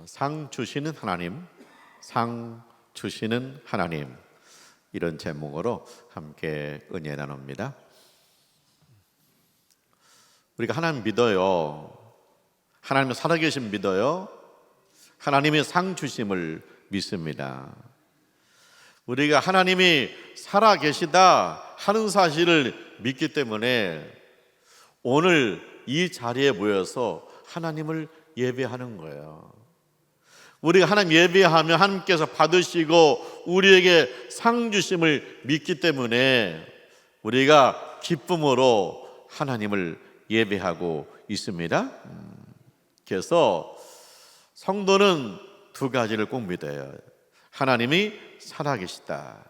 상 주시는 하나님, 상 주시는 하나님, 이런 제목으로 함께 은혜 나눕니다. 우리가 하나님 믿어요. 하나님의 살아계심 믿어요. 하나님의 상 주심을 믿습니다. 우리가 하나님이 살아계시다 하는 사실을 믿기 때문에 오늘 이 자리에 모여서 하나님을 예배하는 거예요. 우리가 하나님 예배하면 하나님께서 받으시고 우리에게 상 주심을 믿기 때문에 우리가 기쁨으로 하나님을 예배하고 있습니다. 그래서 성도는 두 가지를 꼭 믿어요. 하나님이 살아계시다,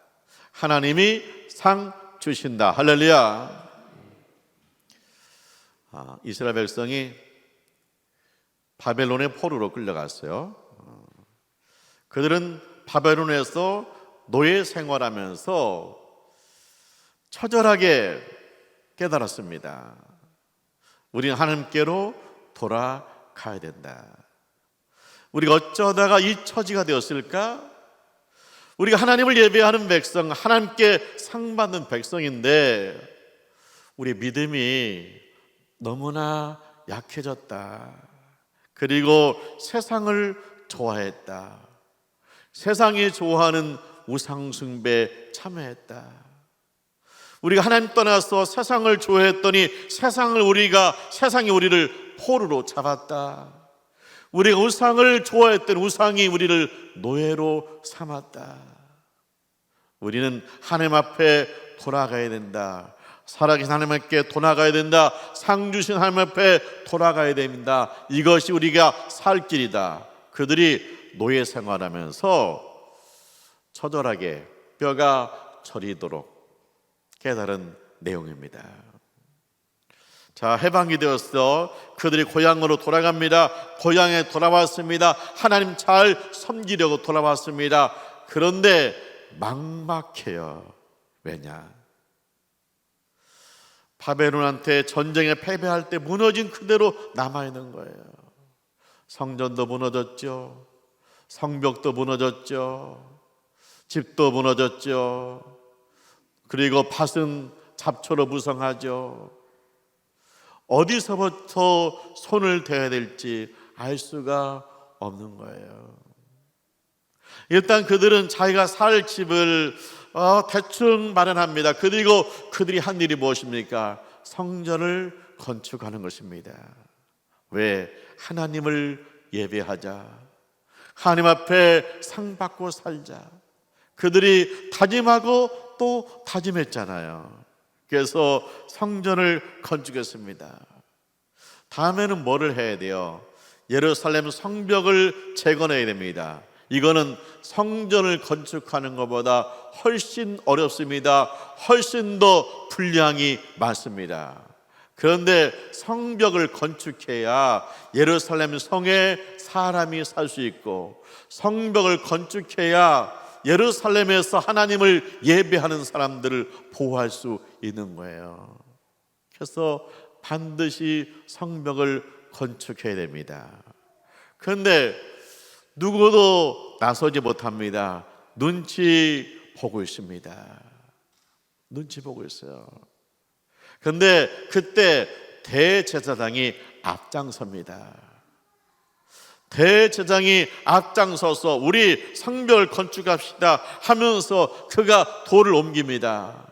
하나님이 상 주신다. 할렐루야. 이스라엘 백성이 바벨론의 포로로 끌려갔어요. 그들은 바벨론에서 노예 생활하면서 처절하게 깨달았습니다. 우리는 하나님께로 돌아가야 된다. 우리가 어쩌다가 이 처지가 되었을까? 우리가 하나님을 예배하는 백성, 하나님께 상받는 백성인데 우리 믿음이 너무나 약해졌다. 그리고 세상을 좋아했다. 세상이 좋아하는 우상숭배에 참여했다. 우리가 하나님 떠나서 세상을 좋아했더니 세상이 우리를 포로로 잡았다. 우리가 우상을 좋아했더니 우상이 우리를 노예로 삼았다. 우리는 하나님 앞에 돌아가야 된다. 살아계신 하나님께 돌아가야 된다. 상 주신 하나님 앞에 돌아가야 됩니다. 이것이 우리가 살 길이다. 그들이 노예 생활하면서 처절하게 뼈가 저리도록 깨달은 내용입니다. 자, 해방이 되었어. 그들이 고향으로 돌아갑니다. 고향에 돌아왔습니다. 하나님 잘 섬기려고 돌아왔습니다. 그런데 막막해요. 왜냐? 바벨론한테 전쟁에 패배할 때 무너진 그대로 남아있는 거예요. 성전도 무너졌죠. 성벽도 무너졌죠. 집도 무너졌죠. 그리고 밭은 잡초로 무성하죠. 어디서부터 손을 대야 될지 알 수가 없는 거예요. 일단 그들은 자기가 살 집을 대충 마련합니다. 그리고 그들이 한 일이 무엇입니까? 성전을 건축하는 것입니다. 왜? 하나님을 예배하자. 하나님 앞에 상 받고 살자. 그들이 다짐하고 또 다짐했잖아요. 그래서 성전을 건축했습니다. 다음에는 뭐를 해야 돼요? 예루살렘 성벽을 재건해야 됩니다. 이거는 성전을 건축하는 것보다 훨씬 어렵습니다. 훨씬 더 분량이 많습니다. 그런데 성벽을 건축해야 예루살렘 성에 사람이 살 수 있고, 성벽을 건축해야 예루살렘에서 하나님을 예배하는 사람들을 보호할 수 있는 거예요. 그래서 반드시 성벽을 건축해야 됩니다. 그런데 누구도 나서지 못합니다. 눈치 보고 있습니다. 눈치 보고 있어요. 그런데 그때 대제사장이 앞장섭니다. 대제사장이 앞장서서 우리 성벽을 건축합시다 하면서 그가 돌을 옮깁니다.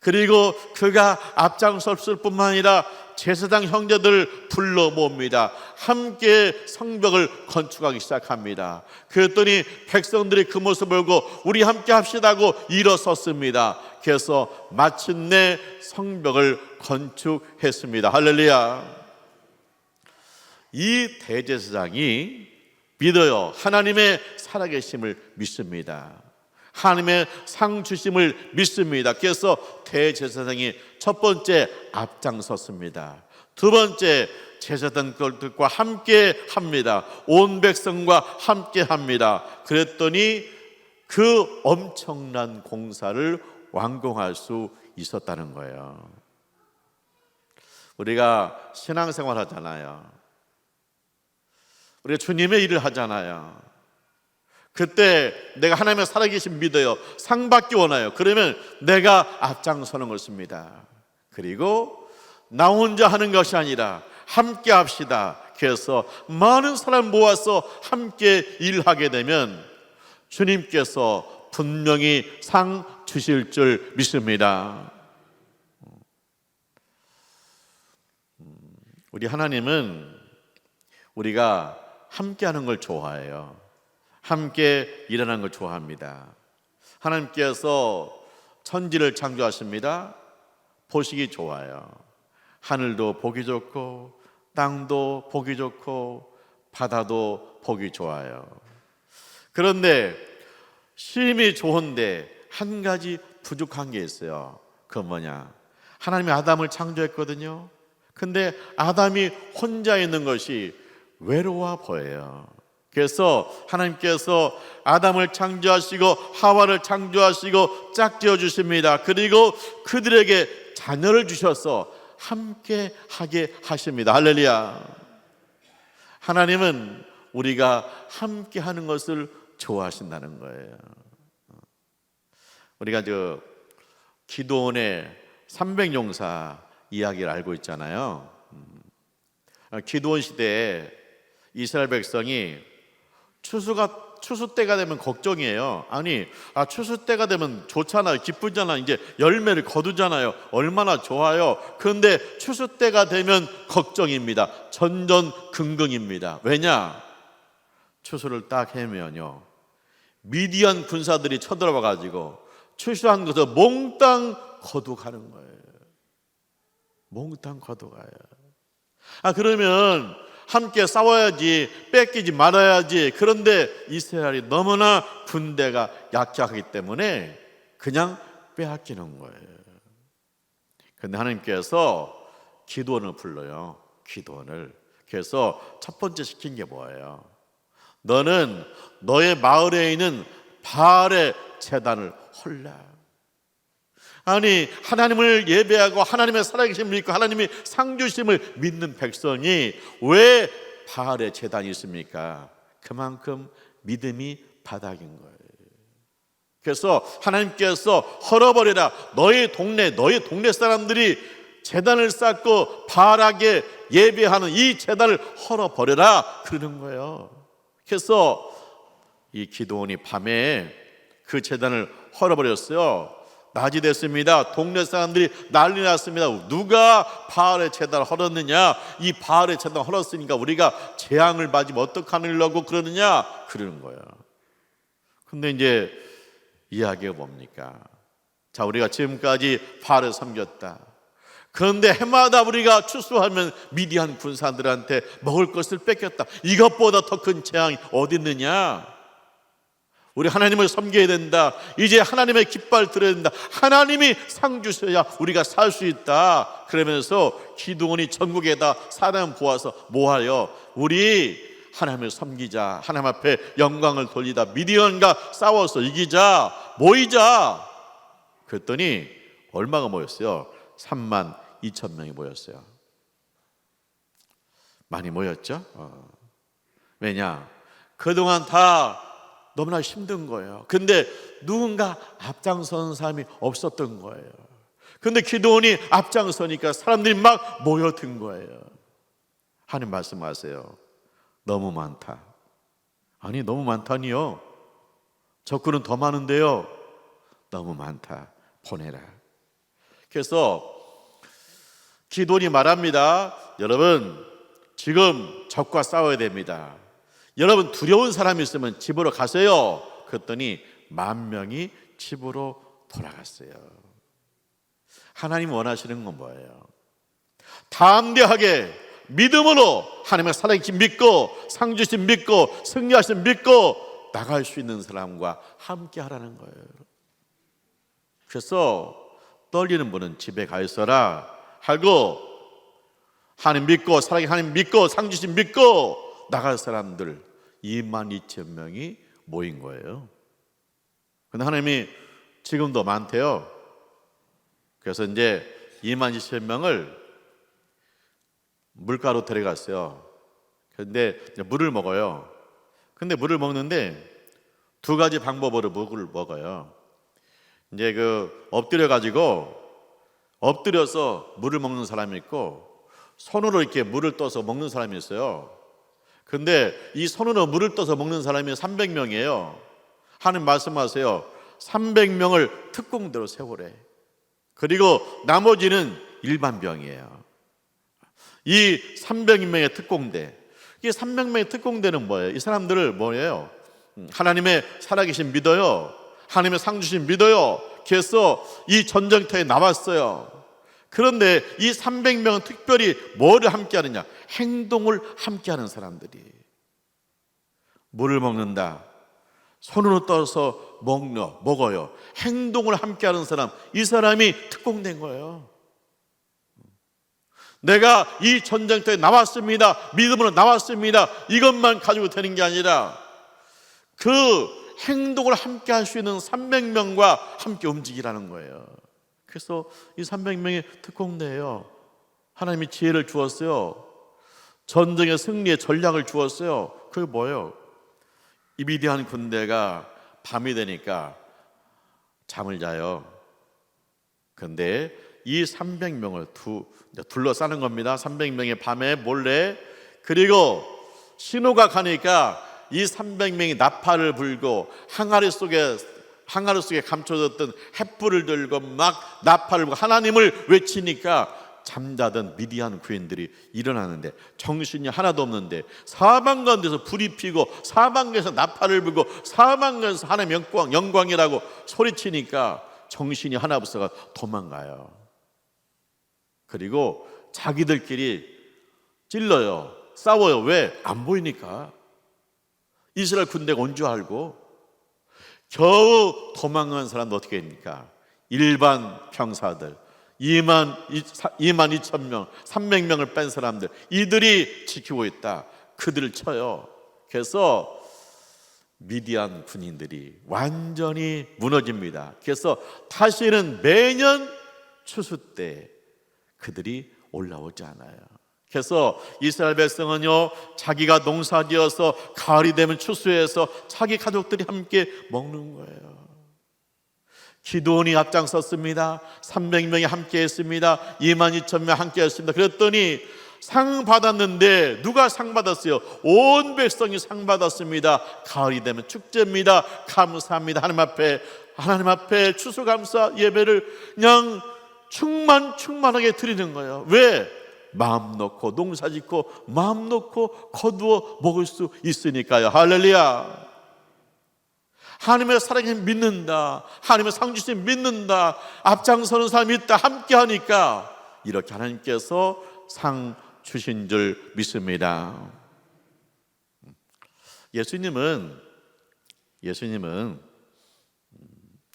그리고 그가 앞장섰을 뿐만 아니라 제사장 형제들을 불러 모읍니다. 함께 성벽을 건축하기 시작합니다. 그랬더니 백성들이 그 모습을 보고 우리 함께 합시다고 일어섰습니다. 그래서 마침내 성벽을 건축했습니다. 할렐루야. 이 대제사장이 믿어요. 하나님의 살아계심을 믿습니다. 하나님의 상 주심을 믿습니다. 그래서 대제사장이 첫 번째 앞장섰습니다. 두 번째 제사장들과 함께 합니다. 온 백성과 함께 합니다. 그랬더니 그 엄청난 공사를 완공할 수 있었다는 거예요. 우리가 신앙생활 하잖아요. 우리가 주님의 일을 하잖아요. 그때 내가 하나님의 살아계신 믿어요. 상 받기 원해요. 그러면 내가 앞장서는 것입니다. 그리고 나 혼자 하는 것이 아니라 함께 합시다. 그래서 많은 사람 모아서 함께 일하게 되면 주님께서 분명히 상 주실 줄 믿습니다. 우리 하나님은 우리가 함께 하는 걸 좋아해요. 함께 일하는 걸 좋아합니다. 하나님께서 천지를 창조하십니다. 보시기 좋아요. 하늘도 보기 좋고 땅도 보기 좋고 바다도 보기 좋아요. 그런데 심히 좋은데 한 가지 부족한 게 있어요. 그건 뭐냐? 하나님이 아담을 창조했거든요. 근데 아담이 혼자 있는 것이 외로워 보여요. 그래서 하나님께서 아담을 창조하시고 하와를 창조하시고 짝지어 주십니다. 그리고 그들에게 자녀를 주셔서 함께 하게 하십니다. 할렐루야. 하나님은 우리가 함께 하는 것을 좋아하신다는 거예요. 우리가 기드온의 300용사 이야기를 알고 있잖아요. 기드온 시대에 이스라엘 백성이 추수 때가 되면 걱정이에요. 아니, 추수 때가 되면 좋잖아요. 기쁘잖아요. 이제 열매를 거두잖아요. 얼마나 좋아요. 그런데 추수 때가 되면 걱정입니다. 전전긍긍입니다. 왜냐? 추수를 딱 해면요, 미디안 군사들이 쳐들어와 가지고 추수한 것을 몽땅 거두가는 거예요. 몽땅 거두가요. 그러면 함께 싸워야지, 뺏기지 말아야지. 그런데 이스라엘이 너무나 군대가 약하기 때문에 그냥 빼앗기는 거예요. 그런데 하나님께서 기드온을 불러요. 기드온을. 그래서 첫 번째 시킨 게 뭐예요? 너는 너의 마을에 있는 바알의 제단을 헐라. 아니, 하나님을 예배하고 하나님의 살아계심을 믿고 하나님의 상주심을 믿는 백성이 왜 바알의 제단이 있습니까? 그만큼 믿음이 바닥인 거예요. 그래서 하나님께서 헐어버리라. 너희 동네 사람들이 제단을 쌓고 바알에게 예배하는 이 제단을 헐어버려라 그러는 거예요. 그래서 이 기드온이 밤에 그 제단을 헐어버렸어요. 낮이 됐습니다. 동네 사람들이 난리 났습니다. 누가 바알의 제단을 헐었느냐? 이 바알의 제단을 헐었으니까 우리가 재앙을 맞으면 어떡하려고 그러느냐? 그러는 거예요. 근데 이제 이야기가 뭡니까? 자, 우리가 지금까지 바알을 섬겼다. 그런데 해마다 우리가 추수하면 미디안 군사들한테 먹을 것을 뺏겼다. 이것보다 더 큰 재앙이 어디 있느냐? 우리 하나님을 섬겨야 된다. 이제 하나님의 깃발 들어야 된다. 하나님이 상 주셔야 우리가 살 수 있다. 그러면서 기드온이 전국에다 사람 모아서 뭐하여? 우리 하나님을 섬기자. 하나님 앞에 영광을 돌리다. 미디안과 싸워서 이기자. 모이자. 그랬더니 얼마가 모였어요? 32,000명이 모였어요. 많이 모였죠? 왜냐? 그동안 다 너무나 힘든 거예요. 근데 누군가 앞장서는 사람이 없었던 거예요. 근데 기드온이 앞장서니까 사람들이 막 모여든 거예요. 하나님 말씀하세요. 너무 많다. 아니, 너무 많다니요. 적군은 더 많은데요. 너무 많다. 보내라. 그래서 기드온이 말합니다. 여러분, 지금 적과 싸워야 됩니다. 여러분, 두려운 사람이 있으면 집으로 가세요. 그랬더니 10,000명이 집으로 돌아갔어요. 하나님 원하시는 건 뭐예요? 담대하게 믿음으로 하나님의 살아계신 믿고 상주신 믿고 승리하신 믿고 나갈 수 있는 사람과 함께 하라는 거예요. 그래서 떨리는 분은 집에 가 있어라 하고, 하나님 믿고 살아계신 하나님 믿고 상주신 믿고 나갈 사람들 22,000명이 모인 거예요. 근데 하나님이 지금도 많대요. 그래서 이제 22,000명을 물가로 데려갔어요. 근데 물을 먹어요. 근데 물을 먹는데 두 가지 방법으로 물을 먹어요. 이제 엎드려서 물을 먹는 사람이 있고, 손으로 이렇게 물을 떠서 먹는 사람이 있어요. 근데 이 손으로 물을 떠서 먹는 사람이 300명이에요. 하나님 말씀하세요. 300명을 특공대로 세우래. 그리고 나머지는 일반 병이에요. 이 300명의 특공대, 이 300명의 특공대는 뭐예요? 이 사람들을 뭐예요? 하나님의 살아계신 믿어요. 하나님의 상주신 믿어요. 그래서 이 전쟁터에 나왔어요. 그런데 이 300명은 특별히 뭐를 함께 하느냐? 행동을 함께 하는 사람들이. 물을 먹는다, 손으로 떠서 먹어요. 행동을 함께 하는 사람, 이 사람이 특공된 거예요. 내가 이 전쟁터에 나왔습니다, 믿음으로 나왔습니다, 이것만 가지고 되는 게 아니라 그 행동을 함께 할 수 있는 300명과 함께 움직이라는 거예요. 그래서 이 300명이 특공대예요. 하나님이 지혜를 주었어요. 전쟁의 승리의 전략을 주었어요. 그게 뭐예요? 이 위대한 군대가 밤이 되니까 잠을 자요. 근데 이 300명을 둘러싸는 겁니다. 300명이 밤에 몰래. 그리고 신호가 가니까 이 300명이 나팔을 불고 항아리 속에 감춰졌던 횃불을 들고 막 나팔을 불고 하나님을 외치니까 잠자던 미디안 군인들이 일어나는데 정신이 하나도 없는데, 사방가운데서 불이 피고 사방가에서 나팔을 불고 사방가에서 하나님의 영광이라고 소리치니까 정신이 하나 없어가 도망가요. 그리고 자기들끼리 찔러요. 싸워요. 왜? 안 보이니까. 이스라엘 군대가 온 줄 알고. 겨우 도망간 사람도 어떻게 합니까? 일반 병사들 22,000명, 300명을 뺀 사람들, 이들이 지키고 있다. 그들을 쳐요. 그래서 미디안 군인들이 완전히 무너집니다. 그래서 다시는 매년 추수 때 그들이 올라오지 않아요. 그래서 이스라엘 백성은요, 자기가 농사지어서 가을이 되면 추수해서 자기 가족들이 함께 먹는 거예요. 기드온이 앞장섰습니다. 300명이 함께 했습니다. 22,000명 함께 했습니다. 그랬더니 상 받았는데 누가 상 받았어요? 온 백성이 상 받았습니다. 가을이 되면 축제입니다. 감사합니다. 하나님 앞에 추수감사 예배를 그냥 충만하게 드리는 거예요. 왜? 마음 놓고 농사 짓고 마음 놓고 거두어 먹을 수 있으니까요. 할렐루야. 하나님의 사랑을 믿는다, 하나님의 상주심 믿는다, 앞장서는 사람이 있다, 함께 하니까 이렇게 하나님께서 상 주신 줄 믿습니다. 예수님은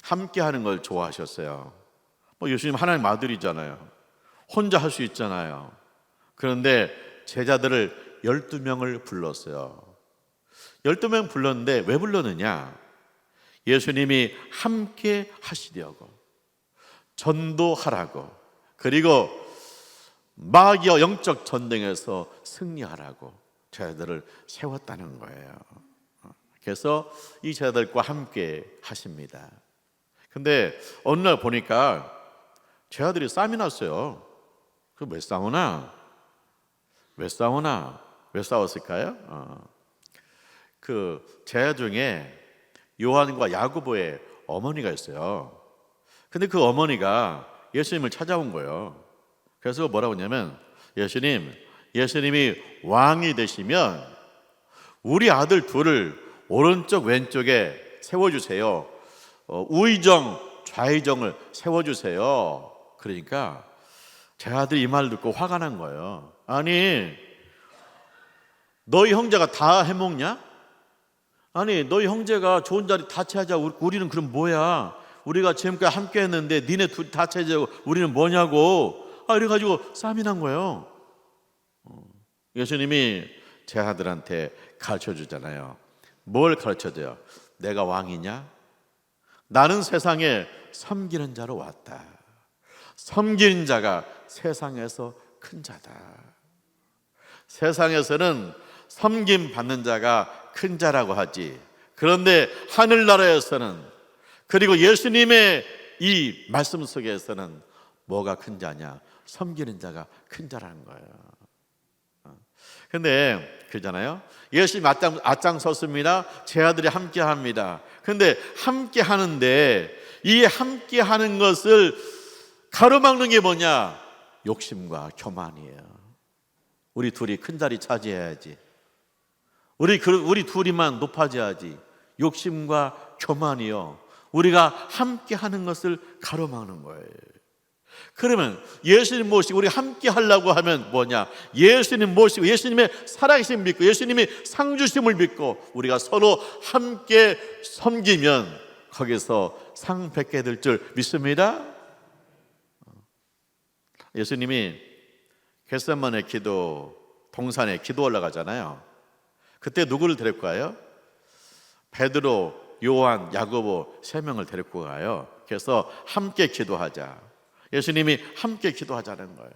함께 하는 걸 좋아하셨어요. 예수님 하나님 아들이잖아요. 혼자 할 수 있잖아요. 그런데 제자들을 12명을 불렀어요. 12명 불렀는데 왜 불렀느냐? 예수님이 함께 하시려고, 전도하라고, 그리고 마귀와 영적 전쟁에서 승리하라고 제자들을 세웠다는 거예요. 그래서 이 제자들과 함께 하십니다. 근데 어느 날 보니까 제자들이 싸움이 났어요. 그 왜 싸우나? 왜 싸웠을까요? 그 제자 중에 요한과 야고보의 어머니가 있어요. 근데 그 어머니가 예수님을 찾아온 거예요. 그래서 뭐라고 했냐면, 예수님이 왕이 되시면 우리 아들 둘을 오른쪽 왼쪽에 세워주세요. 우의정 좌의정을 세워주세요. 그러니까 제 아들이 이 말을 듣고 화가 난 거예요. 아니, 너희 형제가 다 해먹냐? 아니, 너희 형제가 좋은 자리 다 차지하고 우리는 그럼 뭐야? 우리가 지금까지 함께 했는데 니네 둘 다 차지하고 우리는 뭐냐고. 이래가지고 싸움이 난 거예요. 예수님이 제 아들한테 가르쳐주잖아요. 뭘 가르쳐줘요? 내가 왕이냐? 나는 세상에 섬기는 자로 왔다. 섬기는 자가 세상에서 큰 자다. 세상에서는 섬김 받는 자가 큰 자라고 하지. 그런데 하늘나라에서는, 그리고 예수님의 이 말씀 속에서는 뭐가 큰 자냐? 섬기는 자가 큰 자라는 거예요. 근데 그러잖아요. 예수님 앞장섰습니다. 제 아들이 함께 합니다. 근데 함께 하는데 이 함께 하는 것을 가로막는 게 뭐냐? 욕심과 교만이에요. 우리 둘이 큰 자리 차지해야지. 우리 둘이만 높아져야지. 욕심과 교만이요. 우리가 함께 하는 것을 가로막는 거예요. 그러면 예수님 모시고 우리 함께 하려고 하면 뭐냐? 예수님 모시고 예수님의 살아계심 믿고 예수님의 상주심을 믿고 우리가 서로 함께 섬기면 거기서 상 뵙게 될 줄 믿습니다. 예수님이 겟세마네 기도 동산에 기도 올라가잖아요. 그때 누구를 데리고 가요? 베드로, 요한, 야고보 3명을 데리고 가요. 그래서 함께 기도하자. 예수님이 함께 기도하자는 거예요.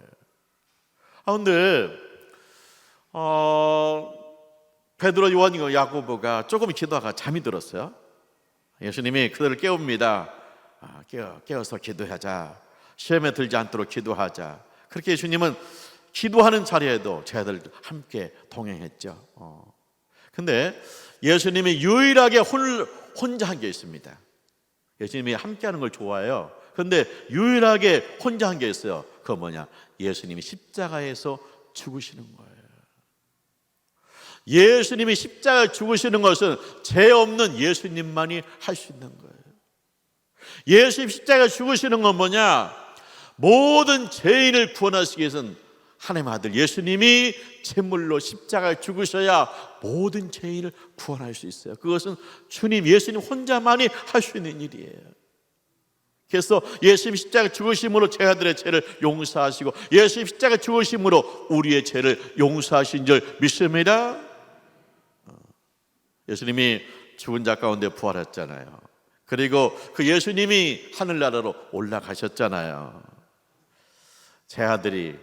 근데 베드로, 요한, 야고보가 조금 기도하다가 잠이 들었어요. 예수님이 그들을 깨웁니다. 깨워서 기도하자. 시험에 들지 않도록 기도하자. 그렇게 예수님은 기도하는 자리에도 제자들 함께 동행했죠. 근데 예수님이 유일하게 혼자 한 게 있습니다. 예수님이 함께하는 걸 좋아해요. 그런데 유일하게 혼자 한 게 있어요. 그건 뭐냐? 예수님이 십자가에서 죽으시는 거예요. 예수님이 십자가에 죽으시는 것은 죄 없는 예수님만이 할 수 있는 거예요. 예수님 십자가에 죽으시는 건 뭐냐? 모든 죄인을 구원하시기 위해서는 하나님의 아들 예수님이 제물로 십자가에 죽으셔야 모든 죄인을 구원할 수 있어요. 그것은 주님 예수님 혼자만이 할 수 있는 일이에요. 그래서 예수님 십자가 죽으심으로 죄아들의 죄를 용서하시고 예수님 십자가 죽으심으로 우리의 죄를 용서하신 줄 믿습니다. 예수님이 죽은 자 가운데 부활했잖아요. 그리고 그 예수님이 하늘나라로 올라가셨잖아요. 죄아들이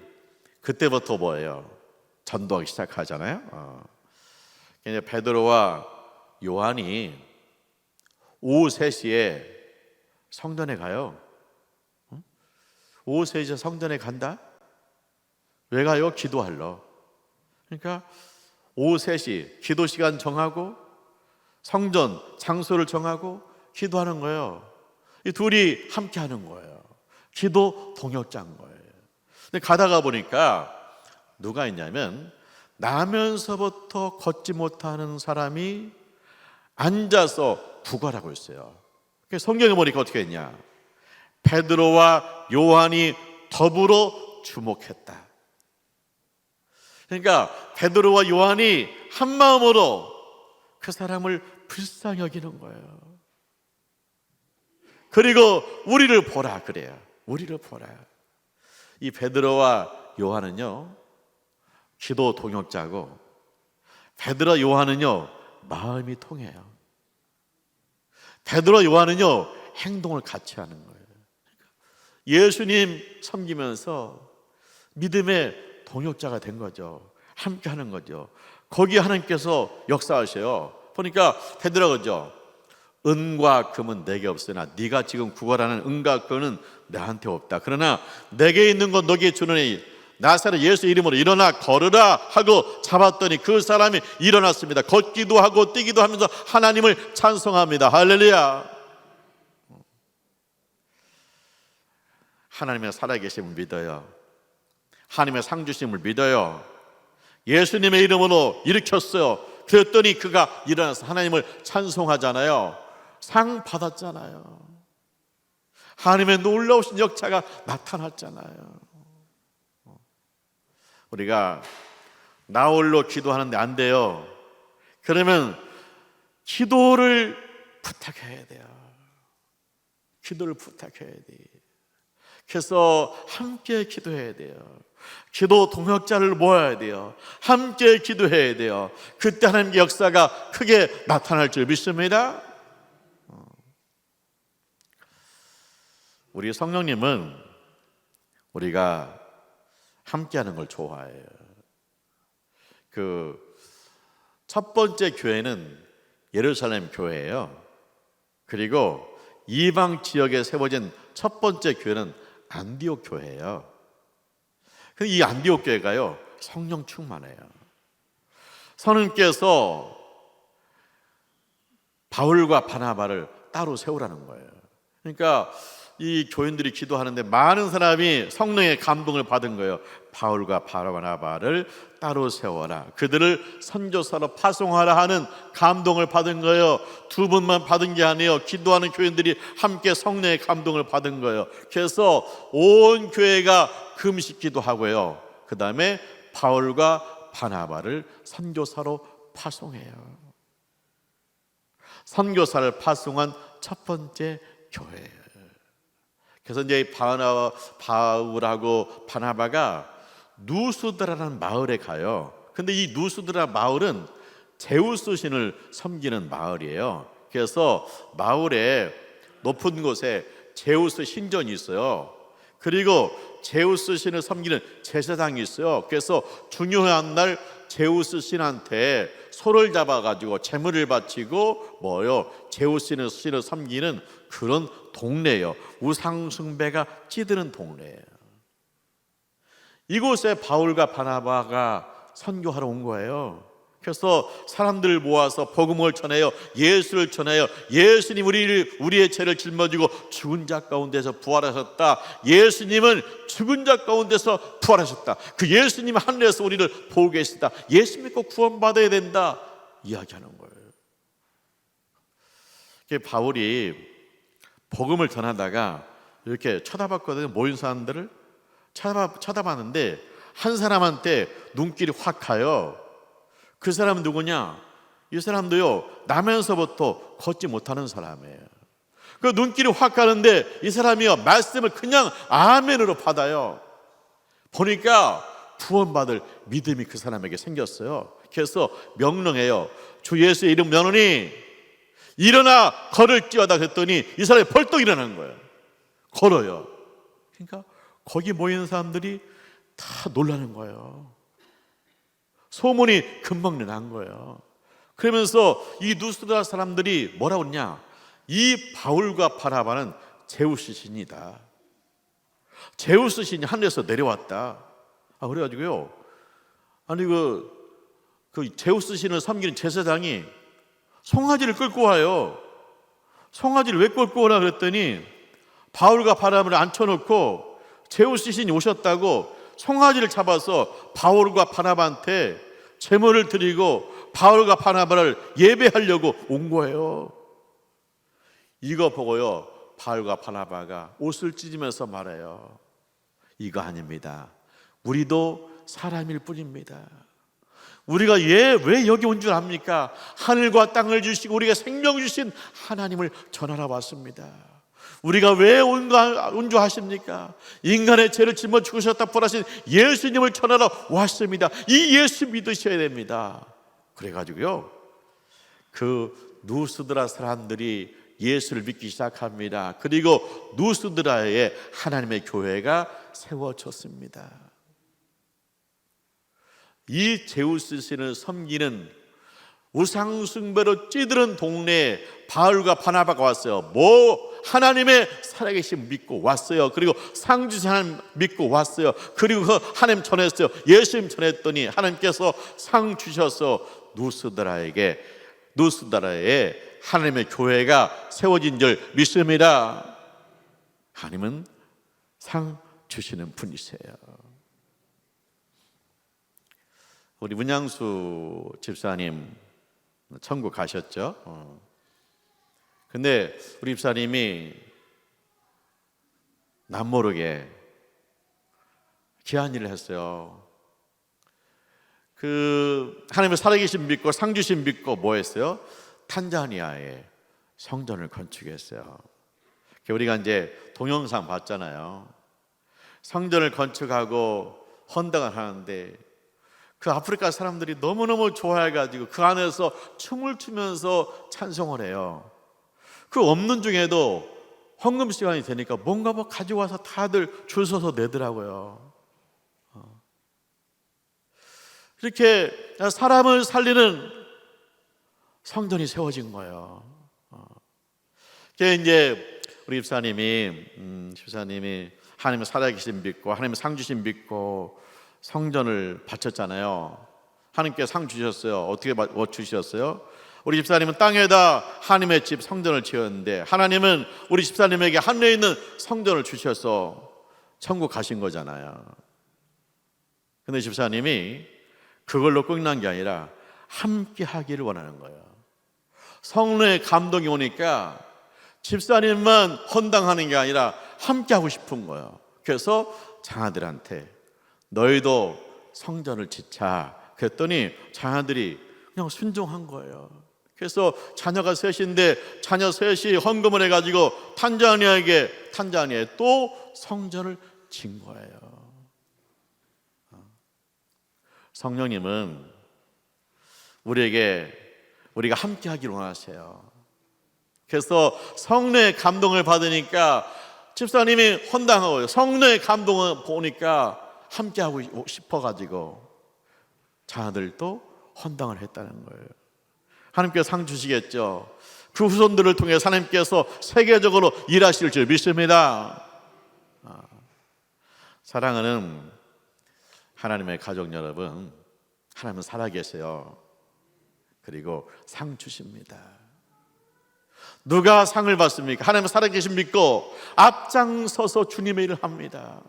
그때부터 뭐예요? 전도하기 시작하잖아요. 베드로와 요한이 오후 3시에 성전에 가요. 오후 3시에 성전에 간다? 왜 가요? 기도하러. 그러니까 오후 3시 기도 시간 정하고 성전 장소를 정하고 기도하는 거예요. 이 둘이 함께 하는 거예요. 기도 동역자인 거예요. 근데 가다가 보니까 누가 있냐면 나면서부터 걷지 못하는 사람이 앉아서 구걸하고 있어요. 성경에 보니까 어떻게 했냐? 베드로와 요한이 더불어 주목했다. 그러니까 베드로와 요한이 한 마음으로 그 사람을 불쌍히 여기는 거예요. 그리고 우리를 보라 그래요. 우리를 보라. 이 베드로와 요한은요 기도 동역자고 베드로와 요한은요 마음이 통해요. 베드로와 요한은요 행동을 같이 하는 거예요. 예수님 섬기면서 믿음의 동역자가 된 거죠. 함께 하는 거죠. 거기에 하나님께서 역사하셔요. 보니까 베드로가 그러죠. 은과 금은 내게 없으나 네가 지금 구걸하는 은과 금은 나한테 없다. 그러나 내게 있는 건 너에게 주노니 나사렛 예수 이름으로 일어나 걸으라 하고 잡았더니 그 사람이 일어났습니다. 걷기도 하고 뛰기도 하면서 하나님을 찬송합니다. 할렐루야. 하나님의 살아계심을 믿어요. 하나님의 상주심을 믿어요. 예수님의 이름으로 일으켰어요. 그랬더니 그가 일어나서 하나님을 찬송하잖아요. 상 받았잖아요. 하나님의 놀라우신 역사가 나타났잖아요. 우리가 나 홀로 기도하는데 안 돼요. 그러면 기도를 부탁해야 돼요. 기도를 부탁해야 돼요. 그래서 함께 기도해야 돼요. 기도 동역자를 모아야 돼요. 함께 기도해야 돼요. 그때 하나님의 역사가 크게 나타날 줄 믿습니다. 우리 성령님은 우리가 함께하는 걸 좋아해요. 첫 번째 교회는 예루살렘 교회예요. 그리고 이방 지역에 세워진 첫 번째 교회는 안디옥 교회예요. 이 안디옥 교회가요, 성령 충만해요. 성령께서 바울과 바나바를 따로 세우라는 거예요. 그러니까 이 교인들이 기도하는데 많은 사람이 성령의 감동을 받은 거예요. 바울과 바나바를 따로 세워라, 그들을 선교사로 파송하라 하는 감동을 받은 거예요. 두 분만 받은 게 아니에요. 기도하는 교인들이 함께 성령의 감동을 받은 거예요. 그래서 온 교회가 금식 기도하고요, 그 다음에 바울과 바나바를 선교사로 파송해요. 선교사를 파송한 첫 번째 교회예요. 그래서 이제 바울하고 바나바가 누스드라라는 마을에 가요. 근데 이 누스드라 마을은 제우스 신을 섬기는 마을이에요. 그래서 마을에 높은 곳에 제우스 신전이 있어요. 그리고 제우스 신을 섬기는 제사장이 있어요. 그래서 중요한 날 제우스 신한테 소를 잡아가지고 제물을 바치고 제우스 신을 섬기는 그런 동네예요. 우상 숭배가 찌드는 동네예요. 이곳에 바울과 바나바가 선교하러 온 거예요. 그래서 사람들을 모아서 복음을 전해요. 예수를 전해요. 예수님 우리의 죄를 짊어지고 죽은 자 가운데서 부활하셨다. 예수님은 죽은 자 가운데서 부활하셨다. 그 예수님 하늘에서 우리를 보고 계시다. 예수 믿고 구원받아야 된다 이야기하는 거예요. 바울이 복음을 전하다가 이렇게 쳐다봤거든요. 모인 사람들을 쳐다봤는데 한 사람한테 눈길이 확 가요. 그 사람은 누구냐? 이 사람도요, 나면서부터 걷지 못하는 사람이에요. 그 눈길이 확 가는데 이 사람이요, 말씀을 그냥 아멘으로 받아요. 보니까 구원받을 믿음이 그 사람에게 생겼어요. 그래서 명령해요. 주 예수의 이름 명하노니 일어나 걸을지어다 그랬더니 이 사람이 벌떡 일어난 거예요. 걸어요. 그러니까 거기 모이는 사람들이 다 놀라는 거예요. 소문이 금방 난 거예요. 그러면서 이 누스드라 사람들이 뭐라고 그러냐? 이 바울과 바나바는 제우스 신이다. 제우스 신이 하늘에서 내려왔다. 그래가지고요, 아니 그 제우스 신을 섬기는 제사장이 송아지를 끌고 와요. 송아지를 왜 끌고 오나 그랬더니 바울과 바나바를 앉혀놓고 제우스 신이 오셨다고 송아지를 잡아서 바울과 바나바한테 제물을 드리고 바울과 바나바를 예배하려고 온 거예요. 이거 보고요, 바울과 바나바가 옷을 찢으면서 말해요. 이거 아닙니다. 우리도 사람일 뿐입니다. 우리가 왜 여기 온 줄 압니까? 하늘과 땅을 주시고 우리가 생명 주신 하나님을 전하러 왔습니다. 우리가 왜 온 줄 아십니까? 인간의 죄를 짊어 죽으셨다 부활하신 예수님을 전하러 왔습니다. 이 예수 믿으셔야 됩니다. 그래가지고요, 그 누스드라 사람들이 예수를 믿기 시작합니다. 그리고 누스드라에 하나님의 교회가 세워졌습니다. 이 제우스 신을 섬기는 우상숭배로 찌드는 동네에 바울과 바나바가 왔어요. 하나님의 살아계신 믿고 왔어요. 그리고 상 주신 하나님 믿고 왔어요. 그리고 그 하나님 전했어요. 예수님 전했더니 하나님께서 상 주셔서 누스드라에 하나님의 교회가 세워진 줄 믿습니다. 하나님은 상 주시는 분이세요. 우리 문양수 집사님 천국 가셨죠? 근데 우리 집사님이 남모르게 귀한 일을 했어요. 하나님의 살아계신 믿고 상주신 믿고 뭐 했어요? 탄자니아에 성전을 건축했어요. 우리가 이제 동영상 봤잖아요. 성전을 건축하고 헌당을 하는데 그 아프리카 사람들이 너무너무 좋아해가지고 그 안에서 춤을 추면서 찬송을 해요. 그 없는 중에도 헌금 시간이 되니까 뭔가 가져와서 다들 줄 서서 내더라고요. 이렇게 사람을 살리는 성전이 세워진 거예요. 그게 이제 우리 집사님이 하나님의 살아계신 믿고 하나님의 상 주신 믿고 성전을 바쳤잖아요. 하나님께 상 주셨어요. 어떻게 주셨어요? 우리 집사님은 땅에다 하나님의 집 성전을 지었는데 하나님은 우리 집사님에게 하늘에 있는 성전을 주셔서 천국 가신 거잖아요. 근데 집사님이 그걸로 끝난 게 아니라 함께 하기를 원하는 거예요. 성령의 감동이 오니까 집사님만 헌당하는 게 아니라 함께 하고 싶은 거예요. 그래서 자녀들한테 너희도 성전을 짓자 그랬더니 자녀들이 그냥 순종한 거예요. 그래서 자녀가 셋인데 자녀 셋이 헌금을 해가지고 탄자니아에 또 성전을 진 거예요. 성령님은 우리가 함께 하기를 원하세요. 그래서 성령의 감동을 받으니까 집사님이 헌당하고 성령의 감동을 보니까 함께 하고 싶어가지고 자녀들도 헌당을 했다는 거예요. 하나님께서 상 주시겠죠. 그 후손들을 통해 하나님께서 세계적으로 일하실 줄 믿습니다. 사랑하는 하나님의 가족 여러분, 하나님은 살아계세요. 그리고 상 주십니다. 누가 상을 받습니까? 하나님은 살아계신 믿고 앞장서서 주님의 일을 합니다.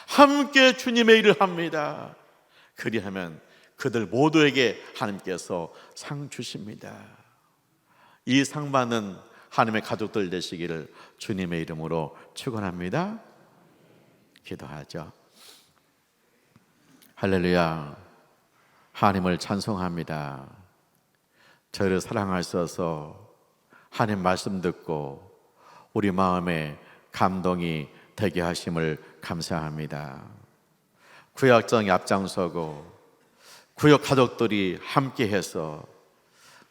함께 주님의 일을 합니다. 그리하면 그들 모두에게 하나님께서 상 주십니다. 이 상 받는 하나님의 가족들 되시기를 주님의 이름으로 축원합니다. 기도하죠. 할렐루야. 하나님을 찬송합니다. 저를 사랑하셔서 하나님 말씀 듣고 우리 마음에 감동이 되게 하심을 감사합니다. 구역정이 앞장서고 구역 가족들이 함께해서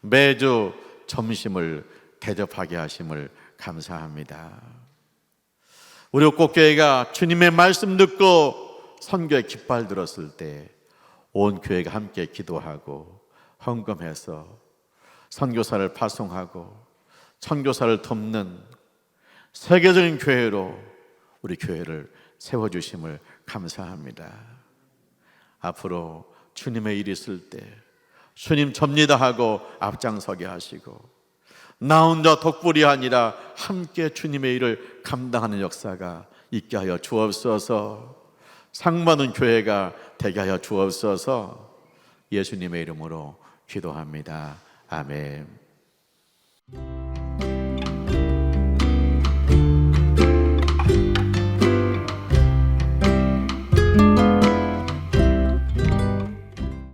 매주 점심을 대접하게 하심을 감사합니다. 우리 꽃교회가 주님의 말씀 듣고 선교의 깃발 들었을 때 온 교회가 함께 기도하고 헌금해서 선교사를 파송하고 선교사를 돕는 세계적인 교회로 우리 교회를 세워주심을 감사합니다. 앞으로 주님의 일이 있을 때 주님 접니다 하고 앞장서게 하시고 나 혼자 독불이 아니라 함께 주님의 일을 감당하는 역사가 있게 하여 주옵소서. 상 받는 교회가 되게 하여 주옵소서. 예수님의 이름으로 기도합니다. 아멘.